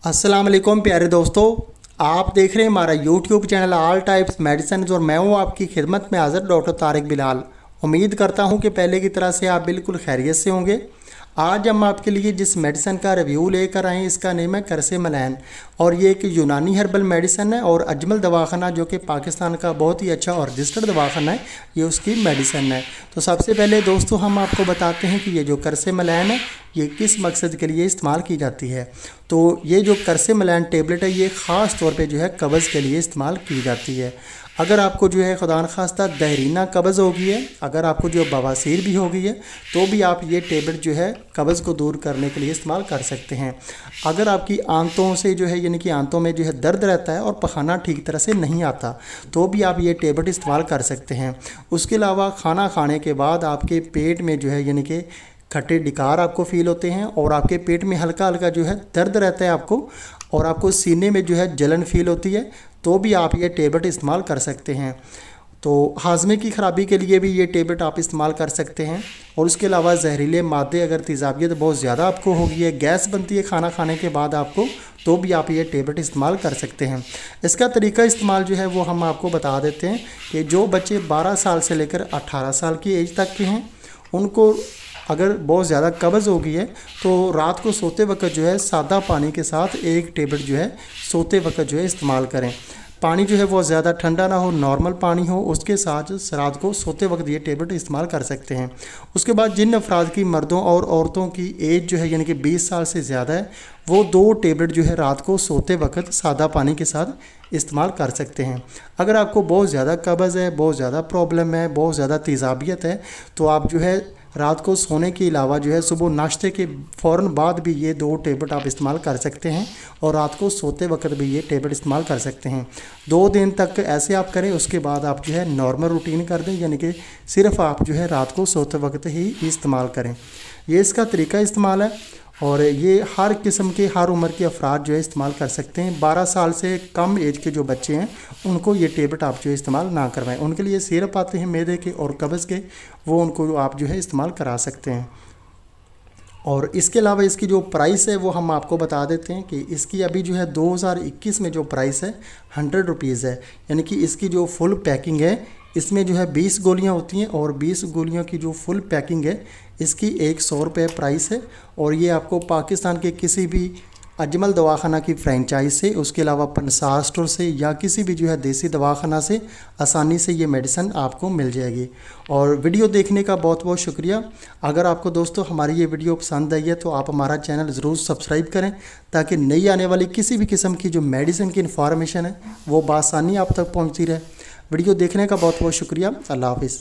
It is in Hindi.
अस्सलाम वालेकुम प्यारे दोस्तों, आप देख रहे हैं हमारा YouTube channel all types medicine और मैं हूं आपकी खिदमत में हाज़िर डॉक्टर तारिक बिलाल। उम्मीद करता हूं कि पहले की तरह से आप बिल्कुल खैरियत से होंगे। आज हम आपके लिए जिस मेडिसिन का रिव्यू लेकर आए हैं इसका नेम है करसेमलैन और ये एक यूनानी हर्बल मेडिसिन है और अजमल दवाखाना जो कि पाकिस्तान का बहुत ही अच्छा और रजिस्टर्ड दवाखाना है, ये उसकी मेडिसिन है। तो सबसे पहले दोस्तों हम आपको बताते हैं कि ये जो करसेमलैन है ये किस मकसद के लिए इस्तेमाल की जाती है। तो ये जो करसेमलैन टेबलेट है ये ख़ास तौर पे जो है कब्ज़ के लिए इस्तेमाल की जाती है। अगर आपको जो है खुदा न खास्ता दहरीना कब्ज़ हो गई है, अगर आपको जो बवासीर भी हो गई है तो भी आप ये टेबलेट जो है कब्ज़ को दूर करने के लिए इस्तेमाल कर सकते हैं। अगर आपकी आंतों से जो है यानी कि आंतों में जो है दर्द रहता है और पखाना ठीक तरह से नहीं आता तो भी आप ये टेबलेट इस्तेमाल कर सकते हैं। उसके अलावा खाना खाने के बाद आपके पेट में जो है यानी कि खट्टे डिकार आपको फ़ील होते हैं और आपके पेट में हल्का हल्का जो है दर्द रहता है आपको और आपको सीने में जो है जलन फ़ील होती है तो भी आप ये टेबलेट इस्तेमाल कर सकते हैं। तो हाजमे की ख़राबी के लिए भी ये टेबलेट आप इस्तेमाल कर सकते हैं। और उसके अलावा जहरीले मादे अगर तेज़ाबियत बहुत ज़्यादा आपको होगी है, गैस बनती है खाना खाने के बाद आपको, तो भी आप ये टेबलेट इस्तेमाल कर सकते हैं। इसका तरीका इस्तेमाल जो है वो हम आपको बता देते हैं कि जो बच्चे 12 साल से लेकर 18 साल की एज तक के हैं उनको अगर बहुत ज़्यादा कब्ज़ हो गई है तो रात को सोते वक्त जो है सादा पानी के साथ एक टेबलेट जो है सोते वक्त जो है इस्तेमाल करें। पानी जो है वो ज़्यादा ठंडा ना हो, नॉर्मल पानी हो, उसके साथ रात को सोते वक्त ये टेबलेट इस्तेमाल कर सकते हैं। उसके बाद जिन अफराद की मर्दों और औरतों की एज जो है यानी कि 20 साल से ज़्यादा है वो 2 टेबलेट जो है रात को सोते वक्त सादा पानी के साथ इस्तेमाल कर सकते हैं। अगर आपको बहुत ज़्यादा कब्ज़ है, बहुत ज़्यादा प्रॉब्लम है, बहुत ज़्यादा तेज़ाबियत है तो आप जो है रात को सोने के अलावा जो है सुबह नाश्ते के फ़ौरन बाद भी ये 2 टेबलेट आप इस्तेमाल कर सकते हैं और रात को सोते वक्त भी ये टेबलेट इस्तेमाल कर सकते हैं। 2 दिन तक ऐसे आप करें, उसके बाद आप जो है नॉर्मल रूटीन कर दें, यानी कि सिर्फ आप जो है रात को सोते वक्त ही इस्तेमाल करें। ये इसका तरीका इस्तेमाल है और ये हर किस्म के हर उम्र के अफराद जो है इस्तेमाल कर सकते हैं। 12 साल से कम एज के जो बच्चे हैं उनको ये टेबलेट आप जो है इस्तेमाल ना करवाएं। उनके लिए सिरप आते हैं मैदे के और कब्ज़ के, वो उनको आप जो है इस्तेमाल करा सकते हैं। और इसके अलावा इसकी जो प्राइस है वो हम आपको बता देते हैं कि इसकी अभी जो है 2021 में जो प्राइस है 100 रुपीज़ है। यानी कि इसकी जो फुल पैकिंग है इसमें जो है 20 गोलियां होती हैं और 20 गोलियों की जो फुल पैकिंग है इसकी 100 रुपये प्राइस है। और ये आपको पाकिस्तान के किसी भी अजमल दवाखाना की फ्रेंचाइज से, उसके अलावा पंसार स्टोर से या किसी भी जो है देसी दवाखाना से आसानी से ये मेडिसिन आपको मिल जाएगी। और वीडियो देखने का बहुत बहुत शुक्रिया। अगर आपको दोस्तों हमारी ये वीडियो पसंद आई है तो आप हमारा चैनल ज़रूर सब्सक्राइब करें ताकि नई आने वाली किसी भी किस्म की जो मेडिसिन की इन्फॉर्मेशन है वो बआसानी आप तक पहुँचती रहे। वीडियो देखने का बहुत बहुत शुक्रिया। अल्लाह हाफिज़।